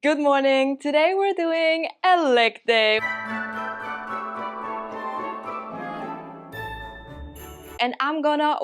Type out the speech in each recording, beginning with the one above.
Good morning! Today we're doing a leg day. And I'm gonna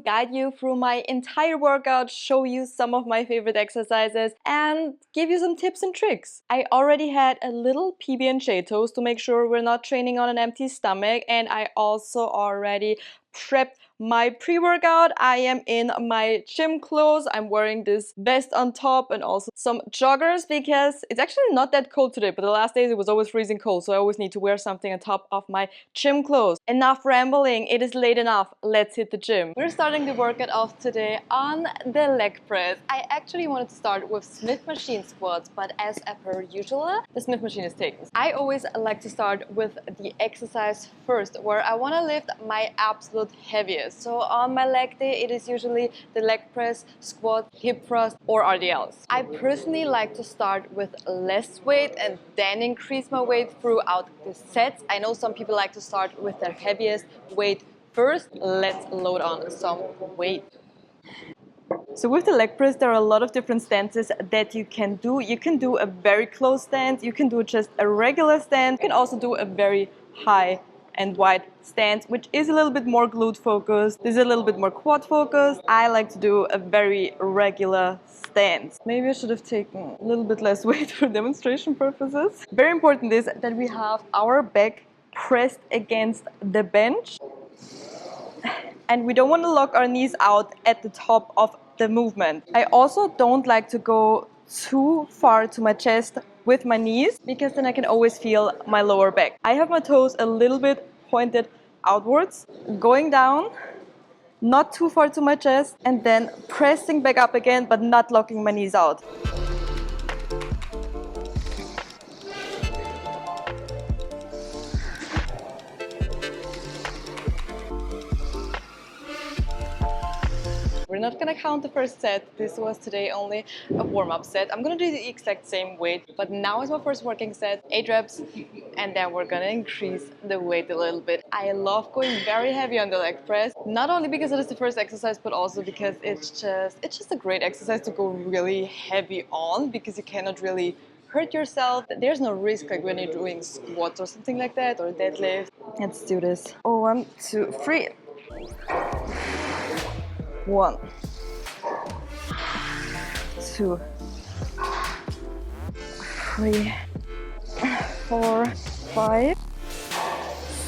guide you through my entire workout, show you some of my favorite exercises, and give you some tips and tricks. I already had a little PB&J toast to make sure we're not training on an empty stomach, and I also already prepped my pre-workout. I am in my gym clothes. I'm wearing this vest on top and also some joggers because it's actually not that cold today, but the last days it was always freezing cold, so I always need to wear something on top of my gym clothes. Enough rambling, it is late enough. Let's hit the gym. We're starting the workout off today on the leg press. I actually wanted to start with Smith machine squats, but as per usual, the Smith machine is taken. I always like to start with the exercise first, where I want to lift my absolute heaviest. So on my leg day, it is usually the leg press, squat, hip thrust, or RDLs. I personally like to start with less weight and then increase my weight throughout the sets. I know some people like to start with their heaviest weight first. Let's load on some weight. So with the leg press, there are a lot of different stances that you can do. You can do a very close stance, you can do just a regular stance, you can also do a very high and wide stance, which is a little bit more glute focused. This is a little bit more quad focused. I like to do a very regular stance. Maybe I should have taken a little bit less weight for demonstration purposes. Very important is that we have our back pressed against the bench. And we don't want to lock our knees out at the top of the movement. I also don't like to go too far to my chest with my knees because then I can always feel my lower back. I have my toes a little bit pointed outwards, going down, not too far to my chest, and then pressing back up again, but not locking my knees out. We're not gonna count the first set. This was today only a warm-up set. I'm gonna do the exact same weight, but now is my first working set, 8 reps, and then we're gonna increase the weight a little bit. I love going very heavy on the leg press, not only because it is the first exercise, but also because it's just a great exercise to go really heavy on, because you cannot really hurt yourself. There's no risk like when you're doing squats or something like that, or deadlift. Let's do this. 1, 2, 3. 1, 2, 3, 4, 5,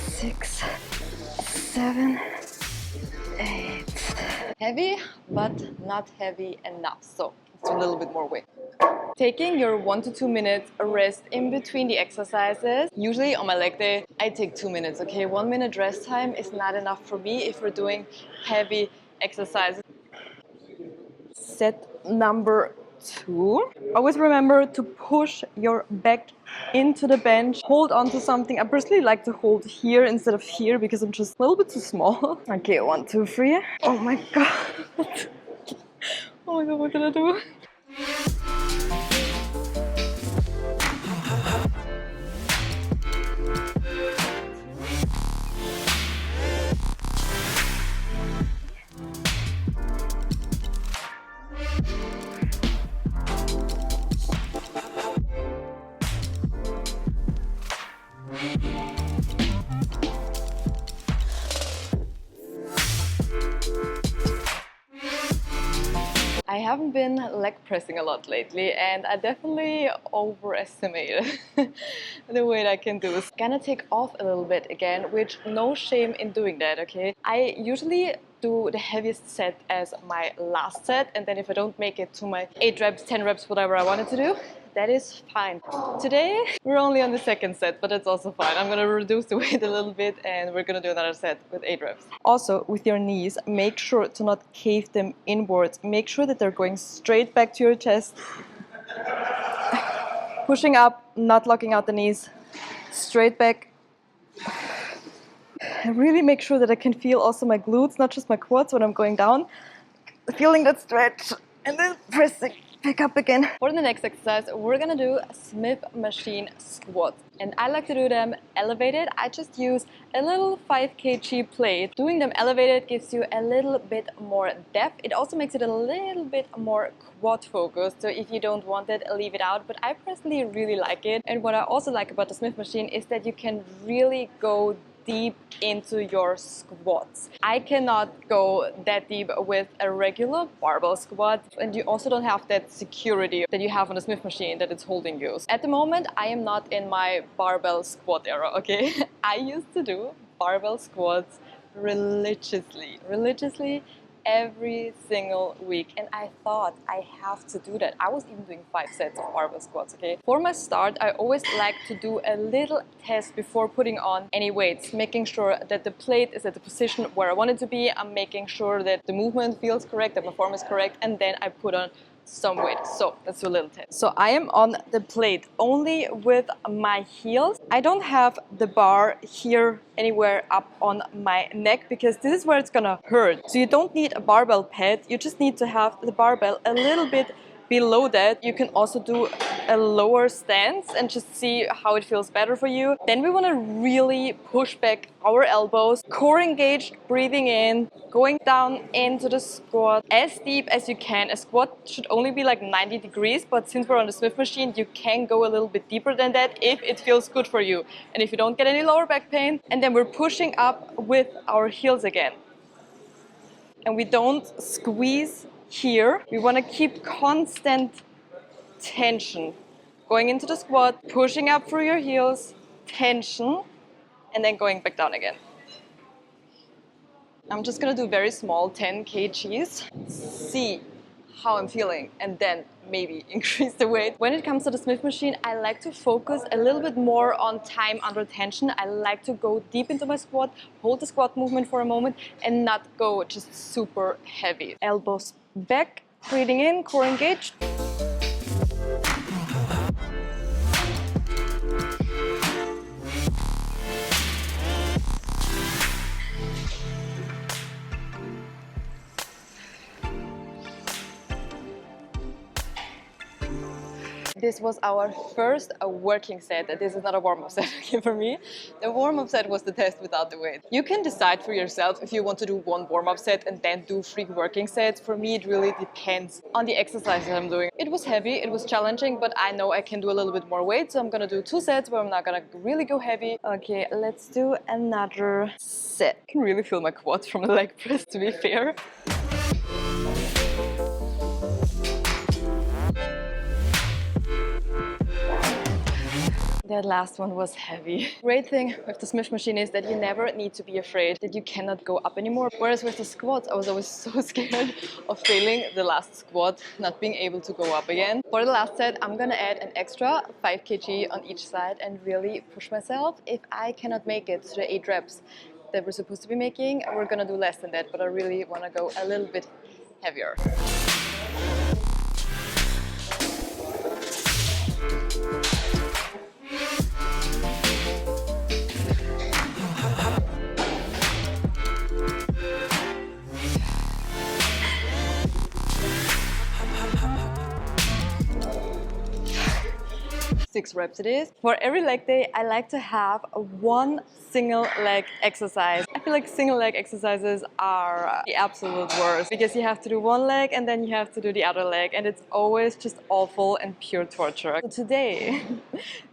6, 7, 8. Heavy, but not heavy enough. So let's do a little bit more weight. Taking your 1 to 2 minutes rest in between the exercises. Usually on my leg day, I take 2 minutes, okay? 1 minute rest time is not enough for me if we're doing heavy exercises. Set number 2. Always remember to push your back into the bench. Hold on to something. I personally like to hold here instead of here because I'm just a little bit too small. Okay, 1, 2, 3. Oh my god. Oh my god, what did I do? I haven't been leg pressing a lot lately, and I definitely overestimated the weight I can do. It's gonna take off a little bit again, which no shame in doing that, okay? I usually do the heaviest set as my last set, and then if I don't make it to my 8 reps, 10 reps, whatever I wanted to do, that is fine. Today, we're only on the second set, but it's also fine. I'm gonna reduce the weight a little bit and we're gonna do another set with 8 reps. Also, with your knees, make sure to not cave them inwards. Make sure that they're going straight back to your chest. Pushing up, not locking out the knees. Straight back. Really make sure that I can feel also my glutes, not just my quads when I'm going down. Feeling that stretch and then pressing Pick up again. For the next exercise, we're gonna do Smith machine squats. And I like to do them elevated. I just use a little 5 kg plate. Doing them elevated gives you a little bit more depth. It also makes it a little bit more quad focused. So if you don't want it, leave it out. But I personally really like it. And what I also like about the Smith machine is that you can really go deep into your squats. I cannot go that deep with a regular barbell squat, and you also don't have that security that you have on the Smith machine that it's holding you. At the moment, I am not in my barbell squat era, okay? I used to do barbell squats religiously every single week, and I thought I have to do that. I was even doing 5 sets of barbell squats, okay? For my start, I always like to do a little test before putting on any weights, making sure that the plate is at the position where I want it to be. I'm making sure that the movement feels correct, that my form is correct, and then I put on some weight. So let's do a little test. So I am on the plate only with my heels. I don't have the bar here anywhere up on my neck because this is where it's gonna hurt. So you don't need a barbell pad, you just need to have the barbell a little bit below that. You can also do a lower stance and just see how it feels better for you. Then we want to really push back our elbows, core engaged, breathing in, going down into the squat as deep as you can. A squat should only be like 90 degrees, but since we're on the Smith machine, you can go a little bit deeper than that if it feels good for you and if you don't get any lower back pain. And then we're pushing up with our heels again. And we don't squeeze here. We want to keep constant tension. Going into the squat, pushing up through your heels, tension, and then going back down again. I'm just gonna do very small, 10 kgs. See how I'm feeling, and then maybe increase the weight. When it comes to the Smith machine, I like to focus a little bit more on time under tension. I like to go deep into my squat, hold the squat movement for a moment, and not go just super heavy. Elbows back, breathing in, core engaged. This was our first working set. This is not a warm-up set for me. The warm-up set was the test without the weight. You can decide for yourself if you want to do one warm-up set and then do 3 working sets. For me, it really depends on the exercises I'm doing. It was heavy, it was challenging, but I know I can do a little bit more weight, so I'm gonna do 2 sets where I'm not gonna really go heavy. Okay, let's do another set. I can really feel my quads from the leg press, to be fair. That last one was heavy. Great thing with the Smith machine is that you never need to be afraid that you cannot go up anymore. Whereas with the squats, I was always so scared of failing the last squat, not being able to go up again. For the last set, I'm gonna add an extra 5 kg on each side and really push myself. If I cannot make it to the 8 reps that we're supposed to be making, we're gonna do less than that, but I really wanna go a little bit heavier. Six reps it is. For every leg day, I like to have one single leg exercise. I feel like single leg exercises are the absolute worst because you have to do one leg and then you have to do the other leg, and it's always just awful and pure torture. So today,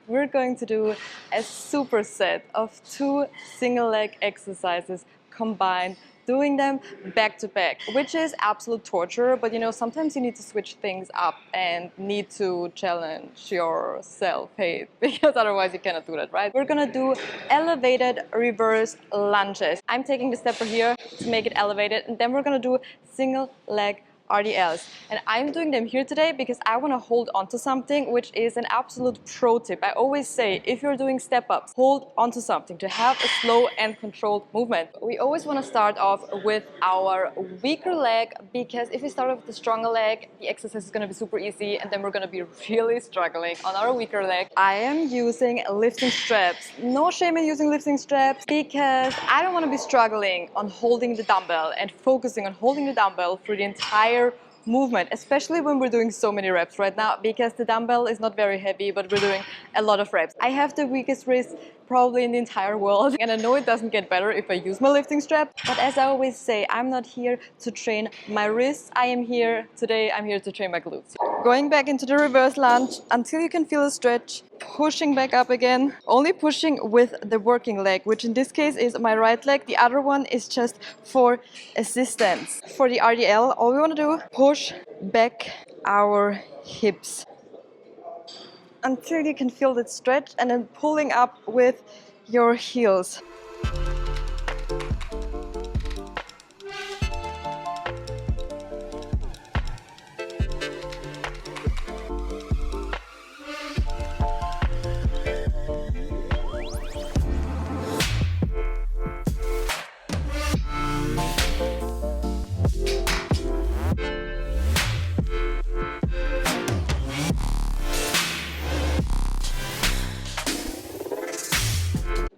we're going to do a superset of 2 single leg exercises combined, doing them back to back, which is absolute torture, but you know, sometimes you need to switch things up and need to challenge yourself, hey, because otherwise you cannot do that, right? We're gonna do elevated reverse lunges. I'm taking the stepper here to make it elevated, and then we're gonna do single leg RDLs. And I'm doing them here today because I want to hold onto something, which is an absolute pro tip. I always say, if you're doing step-ups, hold onto something to have a slow and controlled movement. We always want to start off with our weaker leg, because if we start off with the stronger leg, the exercise is going to be super easy, and then we're going to be really struggling on our weaker leg. I am using lifting straps. No shame in using lifting straps, because I don't want to be struggling on holding the dumbbell and focusing on holding the dumbbell through the entire movement, especially when we're doing so many reps right now, because the dumbbell is not very heavy, but we're doing a lot of reps. I have the weakest wrist probably in the entire world, and I know it doesn't get better if I use my lifting strap, but as I always say, I'm not here to train my wrists. I'm here to train my glutes. Going back into the reverse lunge until you can feel a stretch, pushing back up again, only pushing with the working leg, which in this case is my right leg. The other one is just for assistance. For the RDL, all we want to do, push back our hips until you can feel that stretch, and then pulling up with your heels.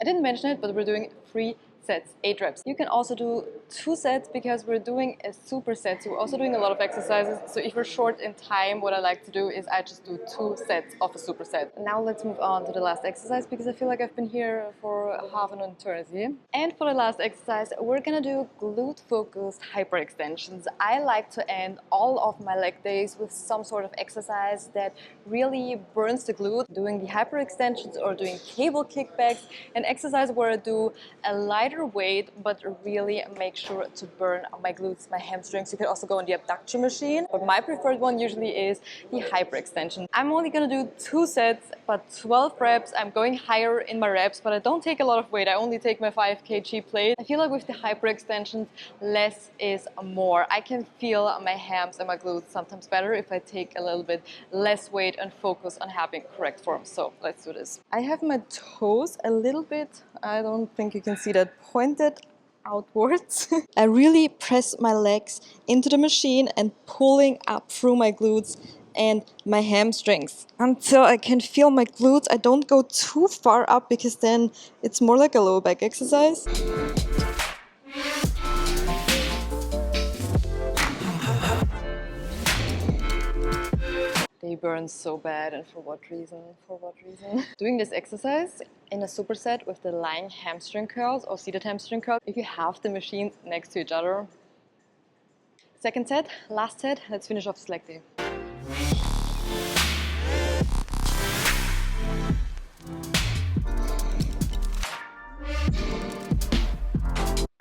I didn't mention it, but we're doing 3 sets, 8 reps. You can also do 2 sets because we're doing a superset. So we're also doing a lot of exercises. So if we're short in time, what I like to do is I just do 2 sets of a superset. Now let's move on to the last exercise, because I feel like I've been here for half an eternity. And for the last exercise, we're gonna do glute focused hyperextensions. I like to end all of my leg days with some sort of exercise that really burns the glute. Doing the hyperextensions or doing cable kickbacks, an exercise where I do a lighter weight but really make sure to burn my glutes, my hamstrings. You can also go on the abduction machine, but my preferred one usually is the hyperextension. I'm only gonna do 2 sets but 12 reps. I'm going higher in my reps, but I don't take a lot of weight. I only take my 5 kg plate. I feel like with the hyperextensions, less is more. I can feel my hams and my glutes sometimes better if I take a little bit less weight and focus on having correct form. So let's do this. I have my toes a little bit, I don't think you can see that, pointed outwards. I really press my legs into the machine and pulling up through my glutes and my hamstrings until I can feel my glutes. I don't go too far up because then it's more like a lower back exercise. They burn so bad, and for what reason? For what reason? Doing this exercise in a superset with the lying hamstring curls or seated hamstring curls, if you have the machines next to each other. Second set, last set, let's finish off this leg day.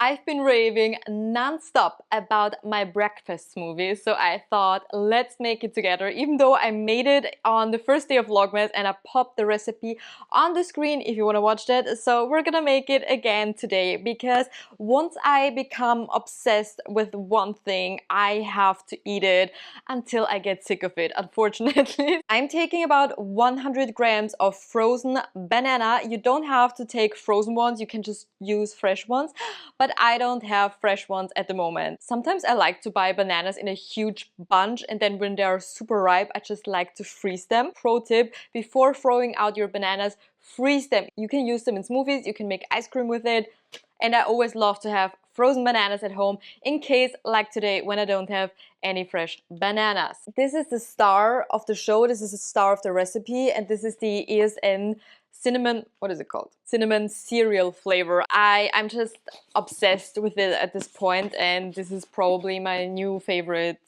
I've been raving non-stop about my breakfast smoothie, so I thought let's make it together, even though I made it on the first day of Vlogmas and I popped the recipe on the screen if you want to watch that. So we're gonna make it again today, because once I become obsessed with one thing, I have to eat it until I get sick of it, unfortunately. I'm taking about 100 grams of frozen banana. You don't have to take frozen ones, you can just use fresh ones, but I don't have fresh ones at the moment. Sometimes I like to buy bananas in a huge bunch, and then when they are super ripe, I just like to freeze them. Pro tip, before throwing out your bananas, freeze them. You can use them in smoothies, you can make ice cream with it, and I always love to have frozen bananas at home in case, like today, when I don't have any fresh bananas. This is the star of the show, this is the star of the recipe, and this is the ESN cinnamon, what is it called? Cinnamon cereal flavor. I'm just obsessed with it at this point, and this is probably my new favorite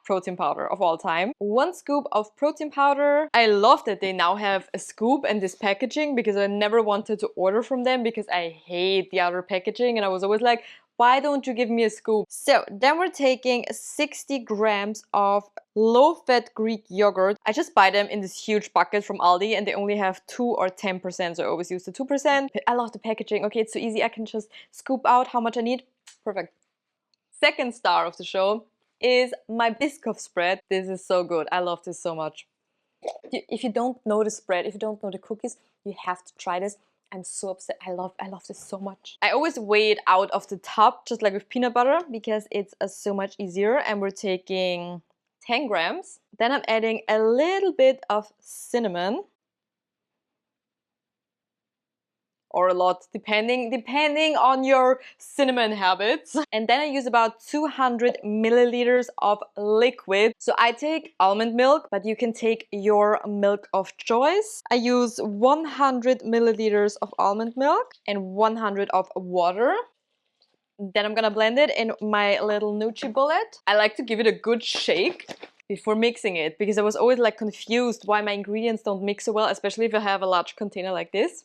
protein powder of all time. 1 scoop of protein powder. I love that they now have a scoop and this packaging, because I never wanted to order from them because I hate the outer packaging, and I was always like, why don't you give me a scoop? So then we're taking 60 grams of low-fat Greek yogurt. I just buy them in this huge bucket from Aldi, and they only have 2 or 10%, so I always use the 2%. I love the packaging. Okay, it's so easy. I can just scoop out how much I need. Perfect. Second star of the show is my Biscoff spread. This is so good. I love this so much. If you don't know the spread, if you don't know the cookies, you have to try this. I'm so upset. I love this so much. I always weigh it out of the top, just like with peanut butter, because it's so much easier. And we're taking 10 grams. Then I'm adding a little bit of cinnamon. or a lot, depending on your cinnamon habits. And then I use about 200 milliliters of liquid. So I take almond milk, but you can take your milk of choice. I use 100 milliliters of almond milk and 100 of water. Then I'm gonna blend it in my little NutriBullet. I like to give it a good shake before mixing it, because I was always like confused why my ingredients don't mix so well, especially if I have a large container like this.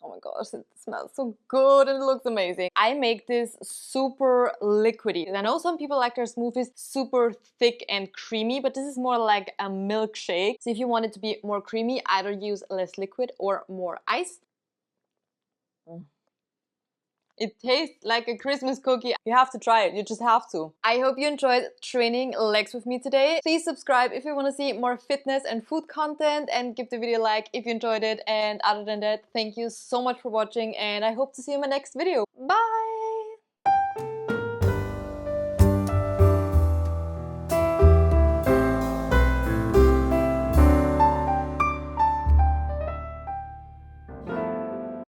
Oh my gosh, it smells so good and it looks amazing. I make this super liquidy. I know some people like their smoothies super thick and creamy, but this is more like a milkshake. So if you want it to be more creamy, either use less liquid or more ice. It tastes like a Christmas cookie. You have to try it. You just have to. I hope you enjoyed training legs with me today. Please subscribe if you want to see more fitness and food content, and give the video a like if you enjoyed it. And other than that, thank you so much for watching, and I hope to see you in my next video. Bye!